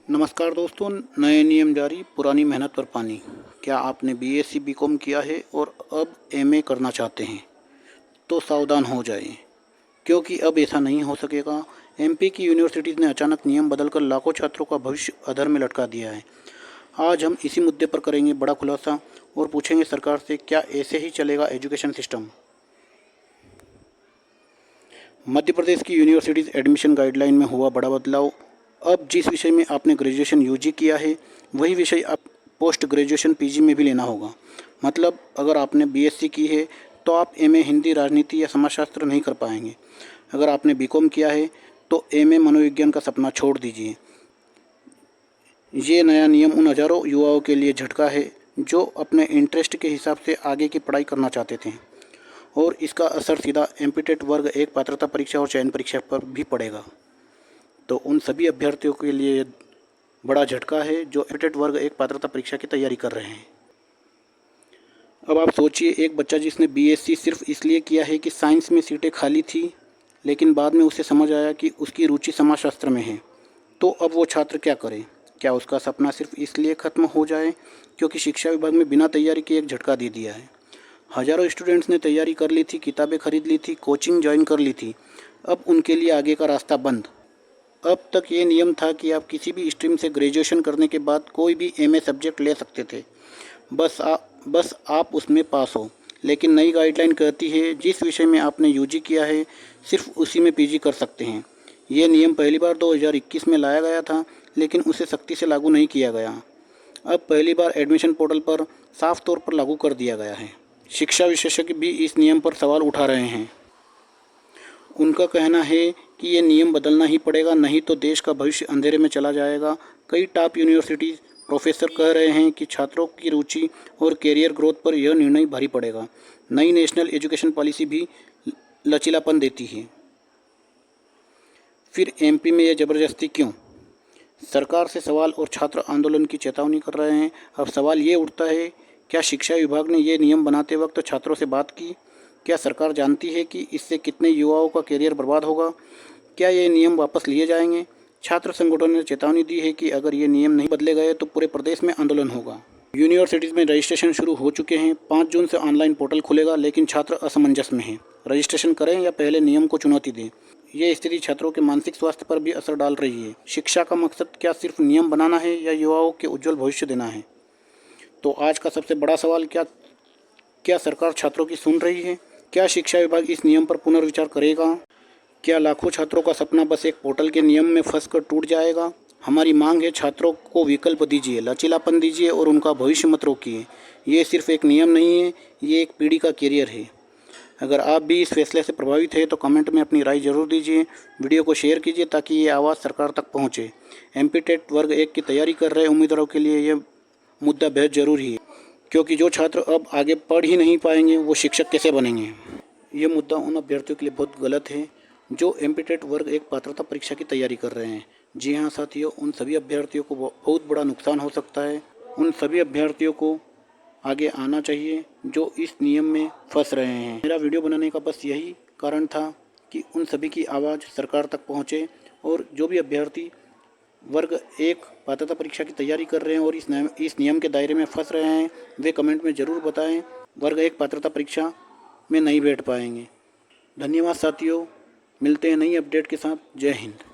नमस्कार दोस्तों। नए नियम जारी, पुरानी मेहनत पर पानी। क्या आपने बीएससी बीकॉम किया है और अब एमए करना चाहते हैं तो सावधान हो जाएं, क्योंकि अब ऐसा नहीं हो सकेगा। एमपी की यूनिवर्सिटीज़ ने अचानक नियम बदलकर लाखों छात्रों का भविष्य अधर में लटका दिया है। आज हम इसी मुद्दे पर करेंगे बड़ा खुलासा और पूछेंगे सरकार से, क्या ऐसे ही चलेगा एजुकेशन सिस्टम। मध्य प्रदेश की यूनिवर्सिटीज़ एडमिशन गाइडलाइन में हुआ बड़ा बदलाव। अब जिस विषय में आपने ग्रेजुएशन यूजी किया है, वही विषय आप पोस्ट ग्रेजुएशन पीजी में भी लेना होगा। मतलब अगर आपने बीएससी की है तो आप एमए हिंदी, राजनीति या समाजशास्त्र नहीं कर पाएंगे। अगर आपने बीकॉम किया है तो एमए मनोविज्ञान का सपना छोड़ दीजिए। ये नया नियम उन हज़ारों युवाओं के लिए झटका है जो अपने इंटरेस्ट के हिसाब से आगे की पढ़ाई करना चाहते थे, और इसका असर सीधा एमपीटेट वर्ग एक पात्रता परीक्षा और चयन परीक्षा पर भी पड़ेगा। तो उन सभी अभ्यर्थियों के लिए बड़ा झटका है जो एमपीटेट वर्ग एक पात्रता परीक्षा की तैयारी कर रहे हैं। अब आप सोचिए, एक बच्चा जिसने बीएससी सिर्फ इसलिए किया है कि साइंस में सीटें खाली थी, लेकिन बाद में उसे समझ आया कि उसकी रुचि समाजशास्त्र में है, तो अब वो छात्र क्या करे? क्या उसका सपना सिर्फ इसलिए ख़त्म हो जाए क्योंकि शिक्षा विभाग में बिना तैयारी के एक झटका दे दिया है? हज़ारों स्टूडेंट्स ने तैयारी कर ली थी, किताबें खरीद ली थी, कोचिंग ज्वाइन कर ली थी। अब उनके लिए आगे का रास्ता बंद। अब तक ये नियम था कि आप किसी भी स्ट्रीम से ग्रेजुएशन करने के बाद कोई भी एमए सब्जेक्ट ले सकते थे, बस आप उसमें पास हो। लेकिन नई गाइडलाइन कहती है जिस विषय में आपने यूजी किया है सिर्फ उसी में पीजी कर सकते हैं। ये नियम पहली बार 2021 में लाया गया था, लेकिन उसे सख्ती से लागू नहीं किया गया। अब पहली बार एडमिशन पोर्टल पर साफ तौर पर लागू कर दिया गया है। शिक्षा विशेषज्ञ भी इस नियम पर सवाल उठा रहे हैं। उनका कहना है कि ये नियम बदलना ही पड़ेगा, नहीं तो देश का भविष्य अंधेरे में चला जाएगा। कई टॉप यूनिवर्सिटीज़ प्रोफेसर कह रहे हैं कि छात्रों की रुचि और कैरियर ग्रोथ पर यह निर्णय भारी पड़ेगा। नई नेशनल एजुकेशन पॉलिसी भी लचीलापन देती है। फिर एमपी में यह ज़बरदस्ती क्यों? सरकार से सवाल और छात्र आंदोलन की चेतावनी कर रहे हैं। अब सवाल ये उठता है, क्या शिक्षा विभाग ने ये नियम बनाते वक्त छात्रों से बात की? क्या सरकार जानती है कि इससे कितने युवाओं का करियर बर्बाद होगा? क्या ये नियम वापस लिए जाएंगे? छात्र संगठनों ने चेतावनी दी है कि अगर ये नियम नहीं बदले गए तो पूरे प्रदेश में आंदोलन होगा। यूनिवर्सिटीज़ में रजिस्ट्रेशन शुरू हो चुके हैं। 5 जून से ऑनलाइन पोर्टल खुलेगा, लेकिन छात्र असमंजस में हैं। रजिस्ट्रेशन करें या पहले नियम को चुनौती दें? ये स्थिति छात्रों के मानसिक स्वास्थ्य पर भी असर डाल रही है। शिक्षा का मकसद क्या सिर्फ नियम बनाना है या युवाओं के उज्जवल भविष्य देना है? तो आज का सबसे बड़ा सवाल, क्या सरकार छात्रों की सुन रही है? क्या शिक्षा विभाग इस नियम पर पुनर्विचार करेगा? क्या लाखों छात्रों का सपना बस एक पोर्टल के नियम में फंसकर टूट जाएगा? हमारी मांग है, छात्रों को विकल्प दीजिए, लचीलापन दीजिए और उनका भविष्य मत रोकिए। ये सिर्फ एक नियम नहीं है, ये एक पीढ़ी का करियर है। अगर आप भी इस फैसले से प्रभावित हैं तो कमेंट में अपनी राय जरूर दीजिए। वीडियो को शेयर कीजिए ताकि ये आवाज़ सरकार तक पहुँचे। एमपीटेट वर्ग 1 की तैयारी कर रहे उम्मीदवारों के लिए यह मुद्दा बेहद ज़रूरी है, क्योंकि जो छात्र अब आगे पढ़ ही नहीं पाएंगे वो शिक्षक कैसे बनेंगे? ये मुद्दा उन अभ्यर्थियों के लिए बहुत गलत है जो एमपीटेट वर्ग एक पात्रता परीक्षा की तैयारी कर रहे हैं। जी हाँ साथियों, उन सभी अभ्यर्थियों को बहुत बड़ा नुकसान हो सकता है। उन सभी अभ्यर्थियों को आगे आना चाहिए जो इस नियम में फंस रहे हैं। मेरा वीडियो बनाने का बस यही कारण था कि उन सभी की आवाज़ सरकार तक पहुँचे, और जो भी अभ्यर्थी वर्ग 1 पात्रता परीक्षा की तैयारी कर रहे हैं और इस नियम के दायरे में फंस रहे हैं, वे कमेंट में ज़रूर बताएं। वर्ग 1 पात्रता परीक्षा में नहीं बैठ पाएंगे। धन्यवाद साथियों, मिलते हैं नई अपडेट के साथ। जय हिंद।